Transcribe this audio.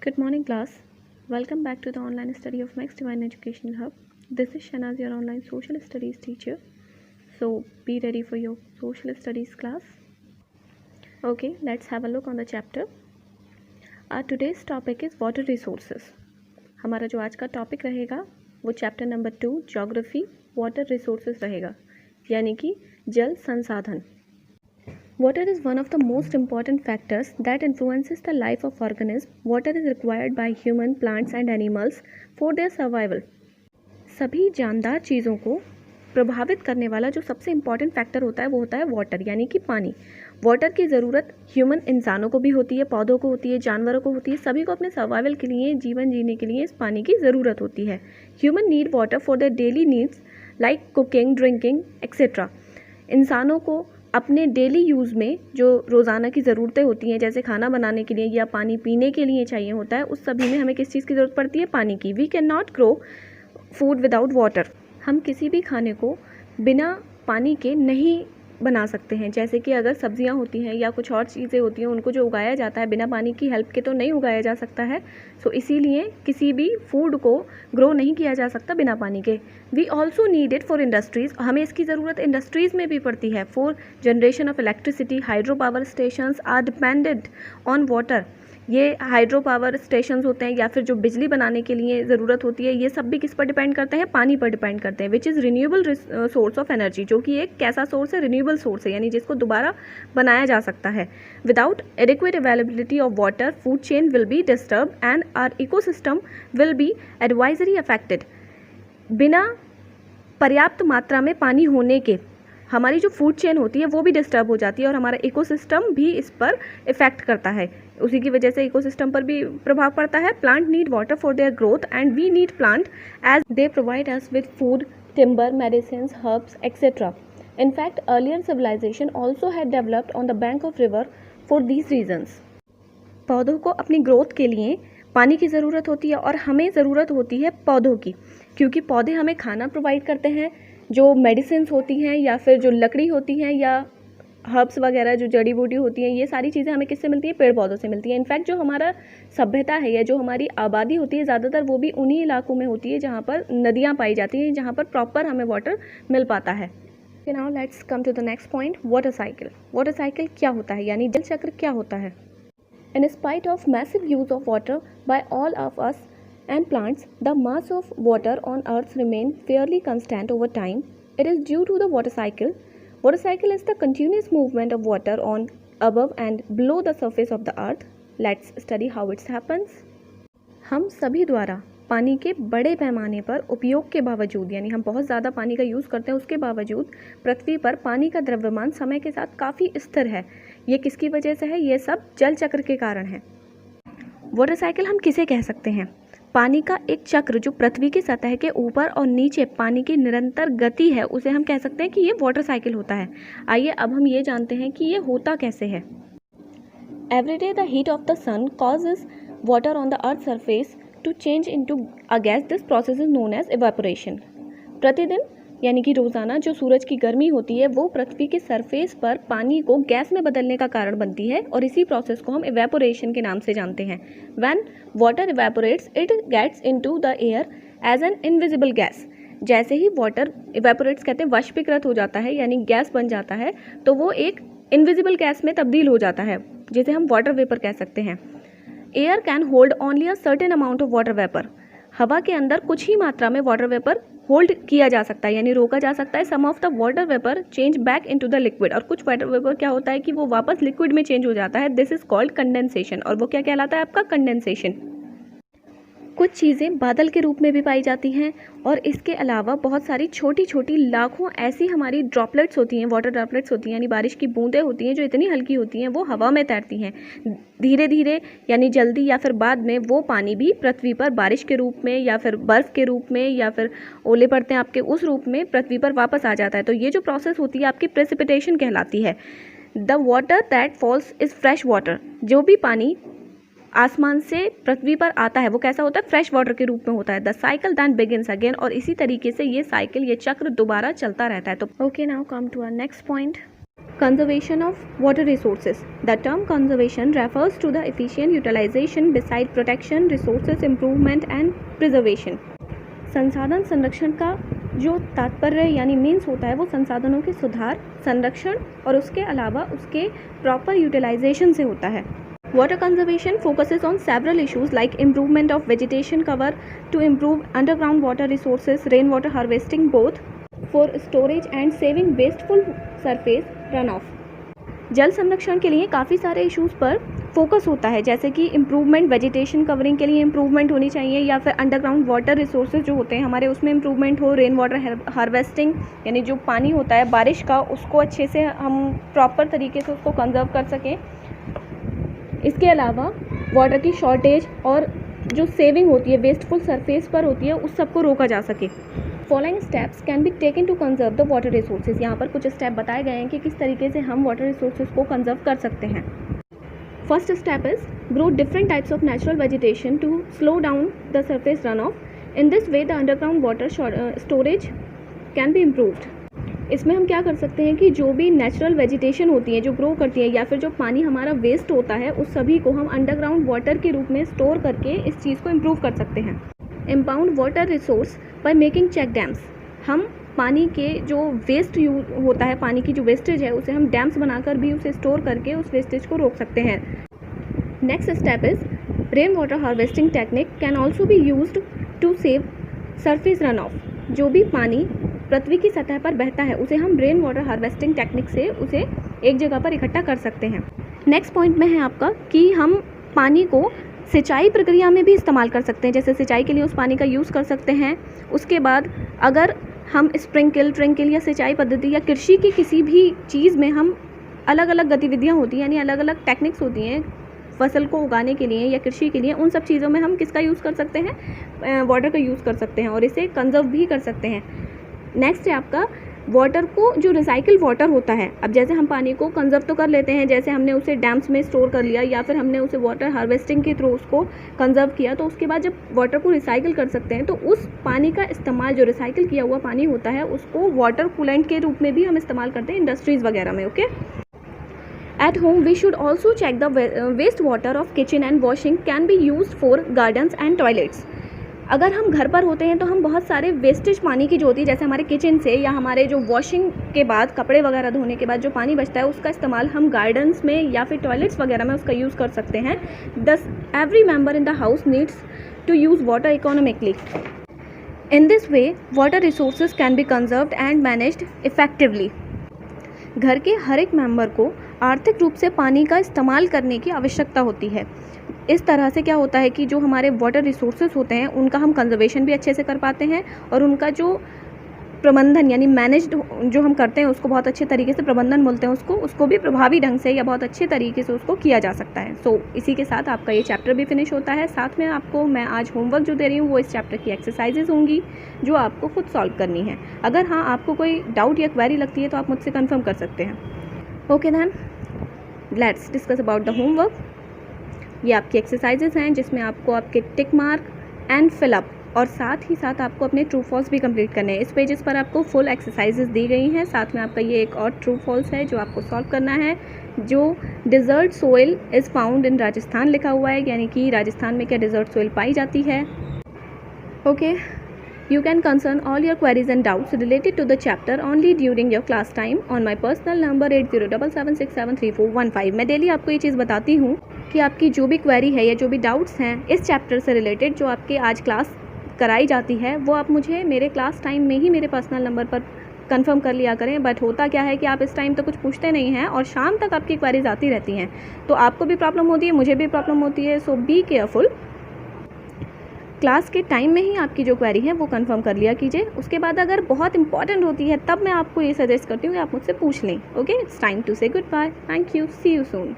Good morning, class. Welcome back to the online study of Max Divine Educational Hub. This is Shanaz, your online social studies teacher. So be ready for your social studies class. Okay, let's have a look on the chapter. Our today's topic is water resources. हमारा जो आज का topic रहेगा वो chapter number 2 geography water resources रहेगा, यानी कि जल संसाधन. Water is one of the most important factors that influences the life of organisms. Water is required by human, plants and animals for their survival. सभी जानदार चीज़ों को प्रभावित करने वाला जो सबसे इम्पॉर्टेंट फैक्टर होता है वो होता है वाटर, यानी कि पानी. वाटर की ज़रूरत ह्यूमन इंसानों को भी होती है, पौधों को होती है, जानवरों को होती है. सभी को अपने सर्वाइवल के लिए, जीवन जीने के लिए इस पानी की ज़रूरत होती है. Human need water for their daily needs like cooking, drinking etcetera. इंसानों को अपने डेली यूज़ में जो रोज़ाना की ज़रूरतें होती हैं, जैसे खाना बनाने के लिए या पानी पीने के लिए चाहिए होता है, उस सभी में हमें किस चीज़ की ज़रूरत पड़ती है? पानी की. We can not grow food without water. हम किसी भी खाने को बिना पानी के नहीं बना सकते हैं. जैसे कि अगर सब्जियां होती हैं या कुछ और चीज़ें होती हैं, उनको जो उगाया जाता है बिना पानी की हेल्प के तो नहीं उगाया जा सकता है. सो इसीलिए किसी भी फूड को ग्रो नहीं किया जा सकता बिना पानी के. We also need it for industries. हमें इसकी ज़रूरत इंडस्ट्रीज़ में भी पड़ती है. For generation of electricity, hydro power stations are dependent on water. ये हाइड्रो पावर स्टेशंस होते हैं या फिर जो बिजली बनाने के लिए ज़रूरत होती है, ये सब भी किस पर डिपेंड करते हैं? पानी पर डिपेंड करते हैं. Which is renewable source of energy, जो कि एक कैसा सोर्स है? रिन्यूएबल सोर्स है, यानी जिसको दोबारा बनाया जा सकता है. Without adequate availability of water, food chain will be disturb and our ecosystem will be advisory affected. बिना पर्याप्त मात्रा में पानी होने के हमारी जो फूड चेन होती है वो भी डिस्टर्ब हो जाती है और हमारा इकोसिस्टम भी इस पर इफ़ेक्ट करता है. उसी की वजह से इकोसिस्टम पर भी प्रभाव पड़ता है. Plant need water for their growth and we need plant as they provide us with food, timber, medicines, herbs, etc. In fact, earlier civilization also had developed on the bank of river for these reasons. पौधों को अपनी growth के लिए पानी की ज़रूरत होती है और हमें ज़रूरत होती है पौधों की, क्योंकि पौधे हमें खाना प्रोवाइड करते हैं. जो मेडिसिन्स होती हैं या फिर जो लकड़ी होती हैं या हर्ब्स वगैरह जो जड़ी बूटी होती हैं, ये सारी चीज़ें हमें किससे मिलती हैं? पेड़ पौधों से मिलती हैं. इनफैक्ट जो हमारा सभ्यता है या जो हमारी आबादी होती है ज़्यादातर वो भी उन्हीं इलाकों में होती है जहाँ पर नदियाँ पाई जाती हैं, जहाँ पर प्रॉपर हमें वाटर मिल पाता है. Now let's come to the next point, water cycle. Water cycle क्या होता है, यानी जल चक्र क्या होता है? In spite of massive use of water by all of us and plants, the mass of water on earth remain fairly constant over time. It is due to the water cycle. Water cycle is the continuous movement of water on, above and below the surface of the earth. Let's study how it happens. हम सभी द्वारा पानी के बड़े पैमाने पर उपयोग के बावजूद, यानी हम बहुत ज़्यादा पानी का यूज़ करते हैं, उसके बावजूद पृथ्वी पर पानी का द्रव्यमान समय के साथ काफ़ी स्थिर है. ये किसकी वजह से है? ये सब जल चक्र के कारण है. वाटर साइकिल हम किसे कह सकते हैं? पानी का एक चक्र जो पृथ्वी की सतह के ऊपर और नीचे पानी की निरंतर गति है, उसे हम कह सकते हैं कि ये वाटर साइकिल होता है. आइए अब हम ये जानते हैं कि ये होता कैसे है. Every day the heat of the sun causes water on the earth surface to change into a gas. This process is known as evaporation. प्रतिदिन यानी कि रोज़ाना जो सूरज की गर्मी होती है वो पृथ्वी के सरफेस पर पानी को गैस में बदलने का कारण बनती है और इसी प्रोसेस को हम इवेपोरेशन के नाम से जानते हैं. When water evaporates it gets into the air as an invisible gas. जैसे ही वाटर इवेपोरेट्स कहते हैं वाष्पीकृत हो जाता है, यानी गैस बन जाता है, तो वो एक इनविजिबल गैस में तब्दील हो जाता है, जिसे हम वाटर वेपर कह सकते हैं. Air can hold only a certain amount of water vapour. हवा के अंदर कुछ ही मात्रा में वाटर वेपर होल्ड किया जा सकता है, यानी रोका जा सकता है. Some of the water vapour change back into the liquid. और कुछ वाटर वेपर क्या होता है कि वो वापस लिक्विड में चेंज हो जाता है. This is called condensation. और वो क्या कहलाता है? आपका कंडेंसेशन. कुछ चीज़ें बादल के रूप में भी पाई जाती हैं और इसके अलावा बहुत सारी छोटी छोटी लाखों ऐसी हमारी ड्रॉपलेट्स होती हैं, वाटर ड्रॉपलेट्स होती हैं, यानी बारिश की बूंदें होती हैं जो इतनी हल्की होती हैं वो हवा में तैरती हैं. धीरे धीरे यानी जल्दी या फिर बाद में वो पानी भी पृथ्वी पर बारिश के रूप में या फिर बर्फ़ के रूप में या फिर ओले पड़ते हैं आपके, उस रूप में पृथ्वी पर वापस आ जाता है. तो ये जो प्रोसेस होती है आपकी प्रेसिपिटेशन कहलाती है. The water that falls is fresh water. जो भी पानी आसमान से पृथ्वी पर आता है वो कैसा होता है? फ्रेश वाटर के रूप में होता है. The cycle then begins again. और इसी तरीके से ये साइकिल, ये चक्र दोबारा चलता रहता है. तो okay, now come to our next point. Conservation of water resources. The term conservation refers to the efficient utilization beside protection, resources improvement and preservation. संसाधन संरक्षण का जो तात्पर्य यानी मीन्स होता है वो संसाधनों के सुधार, संरक्षण और उसके अलावा उसके प्रॉपर यूटिलाइजेशन से होता है. Water conservation focuses on several issues like improvement of vegetation cover to improve underground water resources, rainwater harvesting both for storage and saving wasteful surface runoff. जल संरक्षण के लिए काफ़ी सारे इश्यूज़ पर फोकस होता है, जैसे कि इम्प्रूवमेंट, वेजिटेशन कवरिंग के लिए इम्प्रूवमेंट होनी चाहिए, या फिर अंडरग्राउंड वाटर रिसोर्सेज जो होते हैं हमारे उसमें इम्प्रूवमेंट हो, रेन वाटर हार्वेस्टिंग यानी जो पानी होता है बारिश का उसको अच्छे से हम प्रॉपर तरीके से उसको कंजर्व कर सकें. इसके अलावा वाटर की शॉर्टेज और जो सेविंग होती है वेस्टफुल सरफेस पर होती है उस सबको रोका जा सके. Following steps can be taken to conserve the water resources. यहाँ पर कुछ स्टेप बताए गए हैं कि किस तरीके से हम वाटर रिसोर्सेज को कंजर्व कर सकते हैं. First step is grow different types of natural vegetation to slow down the surface run off. In this way the underground water storage can be improved. इसमें हम क्या कर सकते हैं कि जो भी नेचुरल वेजिटेशन होती है जो ग्रो करती है या फिर जो पानी हमारा वेस्ट होता है उस सभी को हम अंडरग्राउंड वाटर के रूप में स्टोर करके इस चीज़ को इम्प्रूव कर सकते हैं. Impound water resource by making check dams. हम पानी के जो वेस्ट यूज होता है, पानी की जो वेस्टेज है उसे हम डैम्स बनाकर भी उसे स्टोर करके उस वेस्टेज को रोक सकते हैं. Next step is rain water harvesting technique can also be used to save surface run off. जो भी पानी पृथ्वी की सतह पर बहता है उसे हम रेन वाटर हार्वेस्टिंग टेक्निक से उसे एक जगह पर इकट्ठा कर सकते हैं. नेक्स्ट पॉइंट में है आपका कि हम पानी को सिंचाई प्रक्रिया में भी इस्तेमाल कर सकते हैं, जैसे सिंचाई के लिए उस पानी का यूज़ कर सकते हैं. उसके बाद अगर हम ट्रिंकल या सिंचाई पद्धति या कृषि की किसी भी चीज़ में हम अलग अलग गतिविधियाँ होती हैं यानी अलग अलग टेक्निक्स होती हैं फसल को उगाने के लिए या कृषि के लिए, उन सब चीज़ों में हम किसका यूज़ कर सकते हैं, वाटर का यूज़ कर सकते हैं और इसे कंजर्व भी कर सकते हैं. नेक्स्ट है आपका वाटर को जो रिसाइकिल वाटर होता है. अब जैसे हम पानी को कंजर्व तो कर लेते हैं, जैसे हमने उसे डैम्स में स्टोर कर लिया या फिर हमने उसे वाटर हार्वेस्टिंग के थ्रू उसको कंजर्व किया, तो उसके बाद जब वाटर को रिसाइकिल कर सकते हैं तो उस पानी का इस्तेमाल जो रिसाइकिल किया हुआ पानी होता है उसको वाटर कूलेंट के रूप में भी हम इस्तेमाल करते हैं इंडस्ट्रीज़ वगैरह में. Okay. At home, we should also check the wastewater of kitchen and washing can be used for gardens and toilets. अगर हम घर पर होते हैं तो हम बहुत सारे वेस्टेज पानी की जो होती है जैसे हमारे किचन से या हमारे जो वॉशिंग के बाद कपड़े वगैरह धोने के बाद जो पानी बचता है उसका इस्तेमाल हम गार्डन्स में या फिर टॉयलेट्स वगैरह में उसका यूज़ कर सकते हैं. Thus, every member in the house needs to use water economically. In this way, water resources can be conserved and managed effectively. घर के हर एक मेंबर को आर्थिक रूप से पानी का इस्तेमाल करने की आवश्यकता होती है. इस तरह से क्या होता है कि जो हमारे वाटर रिसोर्सेज होते हैं उनका हम कंजर्वेशन भी अच्छे से कर पाते हैं और उनका जो प्रबंधन यानी मैनेज्ड जो हम करते हैं उसको बहुत अच्छे तरीके से प्रबंधन बोलते हैं उसको भी प्रभावी ढंग से या बहुत अच्छे तरीके से उसको किया जा सकता है. सो इसी के साथ आपका ये चैप्टर भी फिनिश होता है. साथ में आपको मैं आज होमवर्क जो दे रही हूँ वो इस चैप्टर की एक्सरसाइजेज होंगी जो आपको खुद सॉल्व करनी है. अगर हाँ आपको कोई डाउट या क्वेरी लगती है तो आप मुझसे कन्फर्म कर सकते हैं. Okay then let's discuss about the homework. ये आपकी एक्सरसाइजेज हैं जिसमें आपको आपके टिक मार्क एंड फिलअप और साथ ही साथ आपको अपने ट्रू फॉल्स भी कंप्लीट करने हैं. इस पेजेस पर आपको फुल एक्सरसाइजेज दी गई हैं. साथ में आपका ये एक और ट्रू फॉल्स है जो आपको सॉल्व करना है. जो desert soil is found in Rajasthan लिखा हुआ है यानी कि राजस्थान में क्या डिज़र्ट सोइल पाई जाती है. Okay. You can concern all your queries and doubts related to the chapter only during your class time on my personal number 8077673415. मैं डेली आपको ये चीज़ बताती हूँ कि आपकी जो भी क्वेरी है या जो भी डाउट्स हैं इस चैप्टर से रिलेटेड जो आपके आज क्लास कराई जाती है वो आप मुझे मेरे क्लास टाइम में ही मेरे पर्सनल नंबर पर कंफर्म कर लिया करें. बट होता क्या है कि आप इस टाइम तो कुछ पूछते नहीं हैं और शाम तक आपकी क्वेरीज आती रहती हैं तो आपको भी प्रॉब्लम होती है, मुझे भी प्रॉब्लम होती है. सो बी केयरफुल. क्लास के टाइम में ही आपकी जो क्वेरी है वो कंफर्म कर लिया कीजिए. उसके बाद अगर बहुत इंपॉर्टेंट होती है तब मैं आपको ये सजेस्ट करती हूँ कि आप मुझसे पूछ लें. Okay. It's time to say goodbye. Thank you. See you soon.